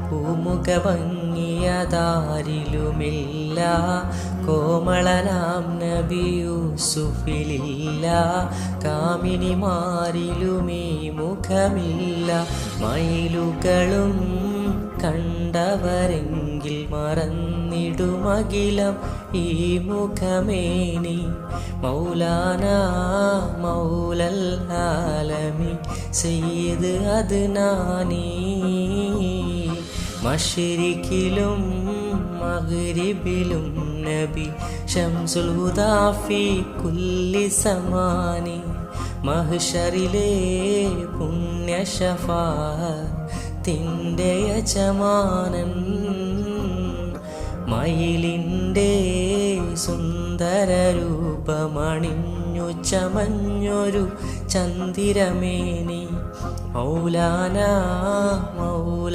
പൂമുഖ ഭംഗിയതാരിലുമില്ല, കോമളനാം നബി യൂസുഫിലില്ല, കാമിനിമാരിലുമീ മുഖമില്ല. മയിലുകളും കണ്ടവരെങ്കിൽ മറന്നിടുമകിലം ഈ മുഖമേനി. മൗലാന മൗലൽ ആലമി സയ്യിദ് അദ്നാനി. മശ്രിഖിലും മഗ്രിബിലും നബി ശംസുൽ ഹുദാ ഫീ കുല്ലി സമാനി. മഹ്ശറിലെ പുണ്യ ശഫാഅത്തിന്റെ യജമാനൻ, മയിലിൻ്റെ സുന്ദര രൂപമണിഞ്ഞു ചമഞ്ഞൊരു ചന്ദിരമേനി. മൗലാന മൗല